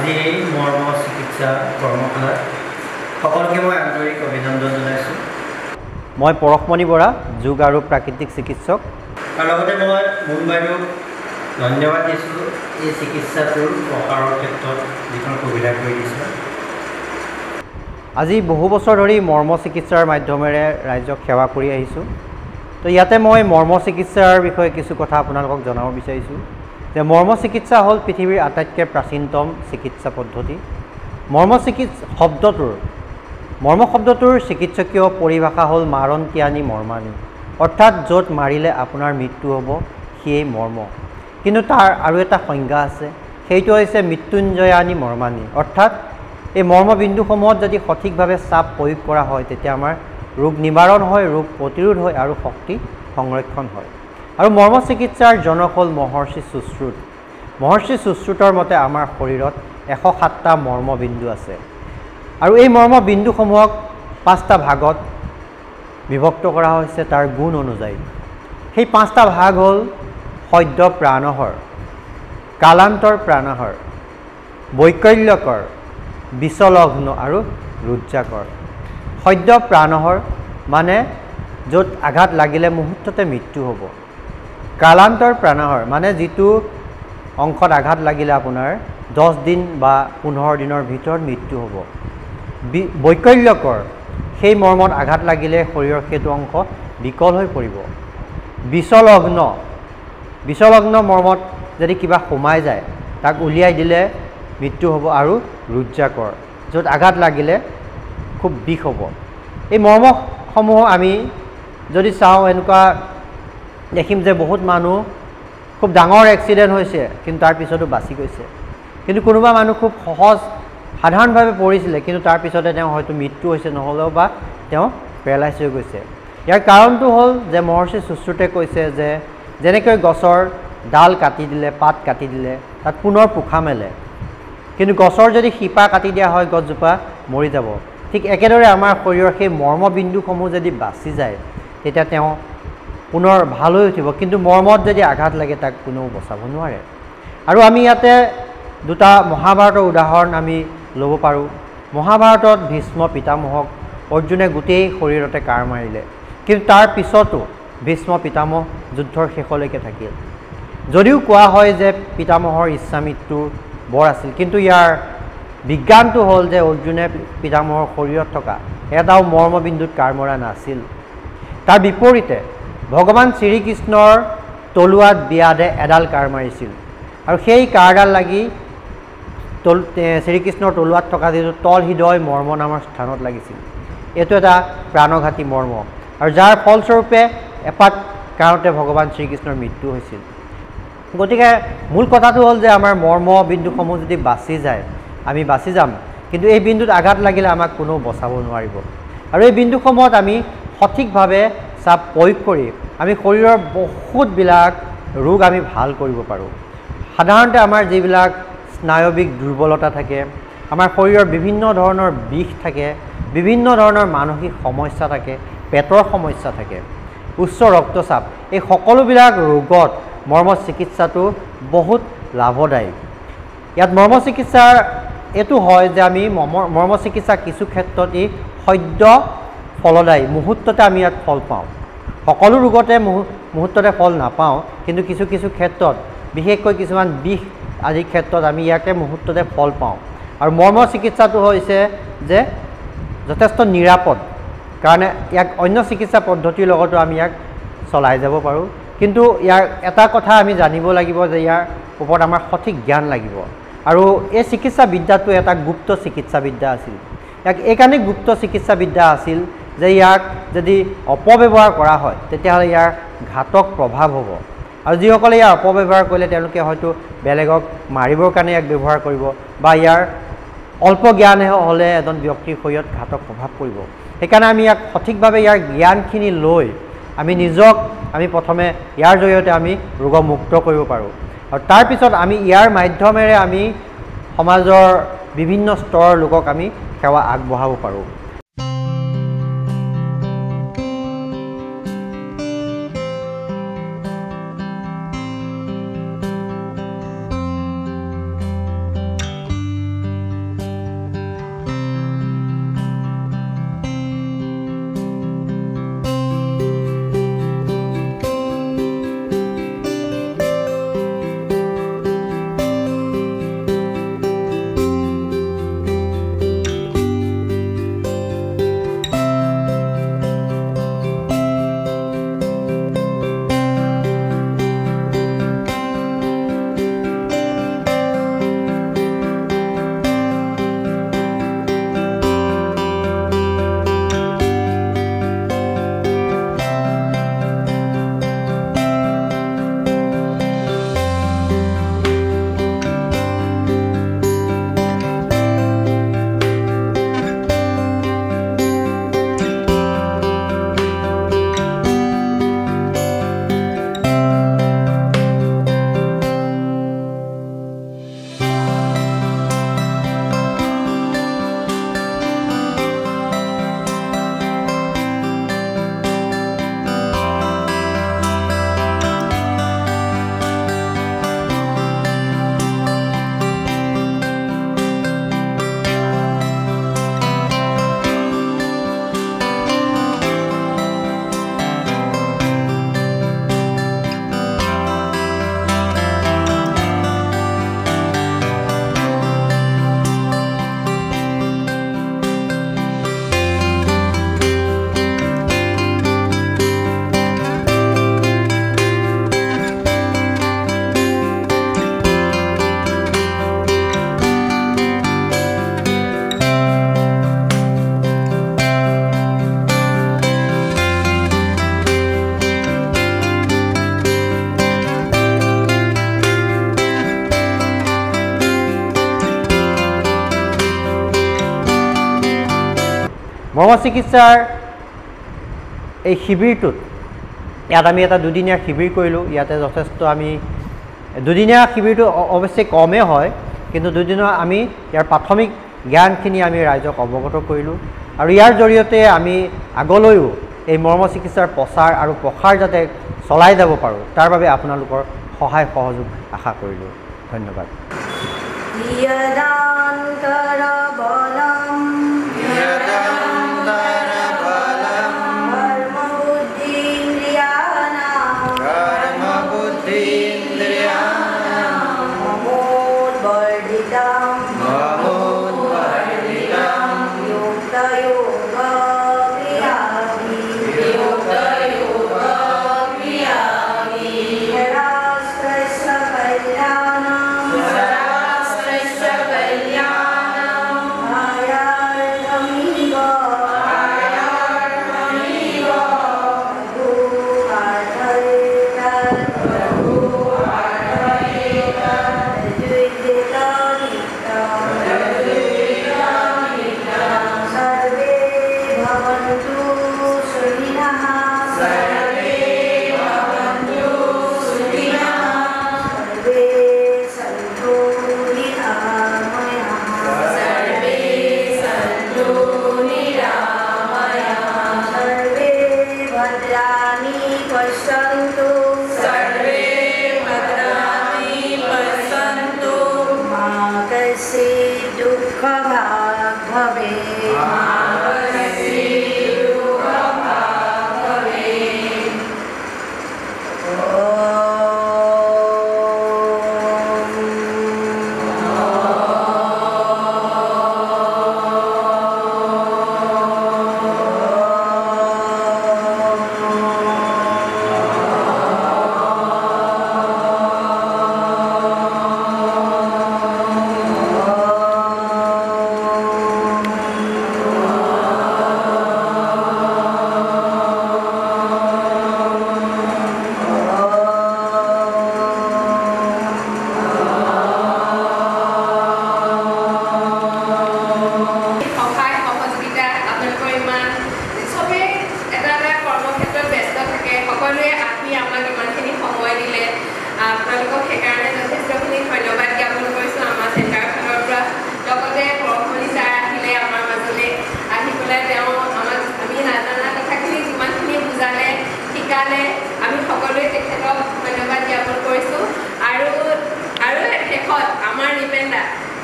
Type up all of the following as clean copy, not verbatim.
আজি এই মৰ্ম চিকিৎসা কৰ্মশালাত সকলোকে মই আন্তৰিক অভিনন্দন জনাইছোঁ। মই পৰশমণি বৰা, যোগ আৰু প্ৰাকৃতিক চিকিৎসক। আৰু লগতে মই মুম্বাইক ধন্যবাদ দিছোঁ এই চিকিৎসাটোৰ প্ৰসাৰৰ ক্ষেত্ৰত যিখন সুবিধা কৰি দিছে। আজি বহু বছৰ ধৰি মৰ্ম চিকিৎসাৰ মাধ্যমেৰে ৰাইজক সেৱা কৰি আহিছোঁ। তো ইয়াতে মই মৰ্ম চিকিৎসাৰ বিষয়ে কিছু কথা আপোনালোকক জনাব বিচাৰিছোঁ যে মৰ্ম চিকিৎসা হ'ল পৃথিৱীৰ আটাইতকৈ প্ৰাচীনতম চিকিৎসা পদ্ধতি। মৰ্ম শব্দটোৰ চিকিৎসকীয় পৰিভাষা হ'ল মাৰণতিয়ানি মৰ্মানি, অৰ্থাৎ য'ত মাৰিলে আপোনাৰ মৃত্যু হ'ব সেয়ে মৰ্ম। কিন্তু তাৰ আৰু এটা সংজ্ঞা আছে, সেইটো হৈছে মৃত্যুঞ্জয়ানি মৰ্মানি, অৰ্থাৎ এই মৰ্মবিন্দুসমূহত যদি সঠিকভাৱে চাপ প্ৰয়োগ কৰা হয় তেতিয়া আমাৰ ৰোগ নিবাৰণ হয়, ৰোগ প্ৰতিৰোধ হয় আৰু শক্তি সংৰক্ষণ হয়। আৰু মৰ্ম চিকিৎসাৰ জনক হ'ল মহৰ্ষি সুশ্ৰুত। মহৰ্ষি সুশ্ৰুতৰ মতে আমাৰ শৰীৰত 107টা মৰ্মবিন্দু আছে আৰু এই মৰ্মবিন্দুসমূহক 5টা ভাগত বিভক্ত কৰা হৈছে তাৰ গুণ অনুযায়ী। সেই 5টা ভাগ হ'ল সদ্য প্ৰাণহৰ, কালান্তৰ প্ৰাণহৰ, বৈকল্যকৰ, বিচলগ্ন আৰু ৰুদ্ৰাকৰ। সদ্য প্ৰাণহৰ মানে য'ত আঘাত লাগিলে মুহূৰ্ততে মৃত্যু হ'ব। কালান্তৰ প্ৰাণহৰ মানে যিটো অংশত আঘাত লাগিলে আপোনাৰ 10 দিন বা 15 দিনৰ ভিতৰত মৃত্যু হ'ব। বৈকল্যকৰ সেই মৰ্মত আঘাত লাগিলে শৰীৰৰ সেইটো অংশ বিকল হৈ পৰিব। বিচলগ্ন মৰ্মত যদি কিবা সোমাই যায় তাক উলিয়াই দিলে মৃত্যু হ'ব। আৰু ৰুদ্ৰাকৰ য'ত আঘাত লাগিলে খুব বিষ হ'ব। এই মৰ্মসমূহ আমি যদি চাওঁ এনেকুৱা দেখিম যে বহুত মানুহ খুব ডাঙৰ এক্সিডেণ্ট হৈছে কিন্তু তাৰ পিছতো বাচি গৈছে। কিন্তু কোনোবা মানুহ খুব সাধাৰণভাৱে পৰিছিলে কিন্তু তাৰ পিছতে তেওঁ হয়তো মৃত্যু হৈছে, নহ'লেও বা তেওঁ পেৰালাইজ হৈ গৈছে। ইয়াৰ কাৰণটো হ'ল যে মহৰ্ষি সুশ্ৰুতে কৈছে যে যেনেকৈ গছৰ ডাল কাটি দিলে, পাত কাটি দিলে তাত পুনৰ পোখা মেলে, কিন্তু গছৰ যদি শিপা কাটি দিয়া হয় গছজোপা মৰি যাব। ঠিক একেদৰে আমাৰ শৰীৰৰ সেই মৰ্মবিন্দুসমূহ যদি বাচি যায় তেতিয়া তেওঁ পুনৰ ভাল হৈ উঠিব, কিন্তু মৰ্মত যদি আঘাত লাগে তাক কোনেও বচাব নোৱাৰে। আৰু আমি ইয়াতে দুটা মহাভাৰতৰ উদাহৰণ আমি ল'ব পাৰোঁ। মহাভাৰতত ভীষ্ম পিতামহক অৰ্জুনে গোটেই শৰীৰতে কাঁড় মাৰিলে, কিন্তু তাৰ পিছতো ভীষ্ম পিতামহ যুদ্ধৰ শেষলৈকে থাকিল। যদিও কোৱা হয় যে পিতামহৰ ইচ্ছা মৃত্যু বৰ আছিল, কিন্তু ইয়াৰ বিজ্ঞানটো হ'ল যে অৰ্জুনে পিতামহৰ শৰীৰত থকা এটাও মৰ্মবিন্দুত কাঁড় মৰা নাছিল। তাৰ বিপৰীতে ভগৱান শ্ৰীকৃষ্ণৰ তলুৱাত ব্যাধে এডাল কাঁড় মাৰিছিল আৰু সেই কাঁড়ডাল লাগি শ্ৰীকৃষ্ণৰ তলুৱাত থকা যিটো তল হৃদয় মৰ্ম নামৰ স্থানত লাগিছিল। এইটো এটা প্ৰাণঘাতী মৰ্ম আৰু যাৰ ফলস্বৰূপে এপাত কাঁড়তে ভগৱান শ্ৰীকৃষ্ণৰ মৃত্যু হৈছিল। গতিকে মূল কথাটো হ'ল যে আমাৰ মৰ্মবিন্দুসমূহ যদি বাচি যায় আমি বাচি যাম, কিন্তু এই বিন্দুত আঘাত লাগিলে আমাক কোনেও বচাব নোৱাৰিব। আৰু এই বিন্দুসমূহত আমি সঠিকভাৱে চাপ প্ৰয়োগ কৰি আমি শৰীৰৰ বহুতবিলাক ৰোগ আমি ভাল কৰিব পাৰোঁ। সাধাৰণতে আমাৰ যিবিলাক স্নায়ৱিক দুৰ্বলতা থাকে, আমাৰ শৰীৰৰ বিভিন্ন ধৰণৰ বিষ থাকে, বিভিন্ন ধৰণৰ মানসিক সমস্যা থাকে, পেটৰ সমস্যা থাকে, উচ্চ ৰক্তচাপ, এই সকলোবিলাক ৰোগত মৰ্ম চিকিৎসাটো বহুত লাভদায়ী। ইয়াত মৰ্ম চিকিৎসাৰ এইটো হয় যে আমি মৰ্ম চিকিৎসা কিছু ক্ষেত্ৰত ই সদ্য ফলদায়ী, মুহূৰ্ততে আমি ইয়াত ফল পাওঁ। সকলো ৰোগতে মুহূৰ্ততে ফল নাপাওঁ, কিন্তু কিছু ক্ষেত্ৰত বিশেষকৈ কিছুমান বিষ আদিৰ ক্ষেত্ৰত আমি ইয়াকে মুহূৰ্ততে ফল পাওঁ। আৰু মৰ্ম চিকিৎসাটো হৈছে যে যথেষ্ট নিৰাপদ, কাৰণে ইয়াক অন্য চিকিৎসা পদ্ধতিৰ লগতো আমি ইয়াক চলাই যাব পাৰোঁ। কিন্তু ইয়াৰ এটা কথা আমি জানিব লাগিব যে ইয়াৰ ওপৰত আমাৰ সঠিক জ্ঞান লাগিব। আৰু এই চিকিৎসাবিদ্যাটো এটা গুপ্ত চিকিৎসাবিদ্যা আছিল। ইয়াক এইকাৰণে গুপ্ত চিকিৎসাবিদ্যা আছিল যে ইয়াক যদি অপব্যৱহাৰ কৰা হয় তেতিয়াহ'লে ইয়াৰ ঘাতক প্ৰভাৱ হ'ব। আৰু যিসকলে ইয়াৰ অপব্যৱহাৰ কৰিলে তেওঁলোকে হয়তো বেলেগক মাৰিবৰ কাৰণে ইয়াক ব্যৱহাৰ কৰিব, বা ইয়াৰ অল্প জ্ঞান হ'লে এজন ব্যক্তিৰ শৰীৰত ঘাতক প্ৰভাৱ পৰিব। সেইকাৰণে আমি ইয়াক সঠিকভাৱে ইয়াৰ জ্ঞানখিনি লৈ আমি প্ৰথমে ইয়াৰ জৰিয়তে আমি ৰোগমুক্ত কৰিব পাৰোঁ। আৰু তাৰপিছত আমি ইয়াৰ মাধ্যমেৰে আমি সমাজৰ বিভিন্ন স্তৰৰ লোকক আমি সেৱা আগবঢ়াব পাৰোঁ। মৰ্ম চিকিৎসাৰ এই শিবিৰটোত ইয়াত আমি এটা দুদিনীয়া শিবিৰ কৰিলোঁ। ইয়াতে যথেষ্ট আমি দুদিনীয়া শিবিৰটো অৱশ্যে কমেই হয়, কিন্তু দুদিনৰ আমি ইয়াৰ প্ৰাথমিক জ্ঞানখিনি আমি ৰাইজক অৱগত কৰিলোঁ আৰু ইয়াৰ জৰিয়তে আমি আগলৈও এই মৰ্ম চিকিৎসাৰ প্ৰচাৰ আৰু প্ৰসাৰ যাতে চলাই যাব পাৰোঁ তাৰ বাবে আপোনালোকৰ সহায় সহযোগ আশা কৰিলোঁ। ধন্যবাদ।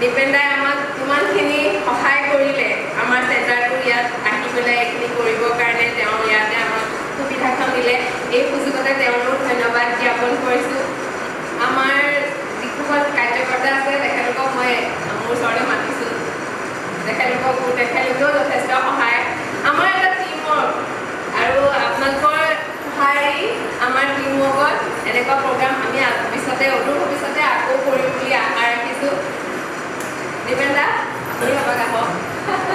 দীপেনদাই আমাক ইমানখিনি সহায় কৰিলে আমাৰ চেণ্টাৰটো ইয়াত আহি পেলাই এইখিনি কৰিবৰ কাৰণে তেওঁ ইয়াতে আমাক সুবিধাখন দিলে। এই সুযোগতে তেওঁলোকক ধন্যবাদ জ্ঞাপন কৰিছোঁ। আমাৰ যিসকল কাৰ্যকৰ্তা আছে তেখেতলোকক মই মোৰ ওচৰলৈ মাতিছোঁ। তেখেতলোকেও যথেষ্ট সহায়। আমাৰ এটা টিম ৱৰ্ক আৰু আপোনালোকৰ সহায় আমাৰ টিম ৱৰ্কত এনেকুৱা প্ৰগ্ৰাম আমি অদূৰ ভৱিষ্যতে আকৌ কৰিম বুলি আশা ৰাখিছোঁ। দীপেনদা আপুনি ভাবক আহক।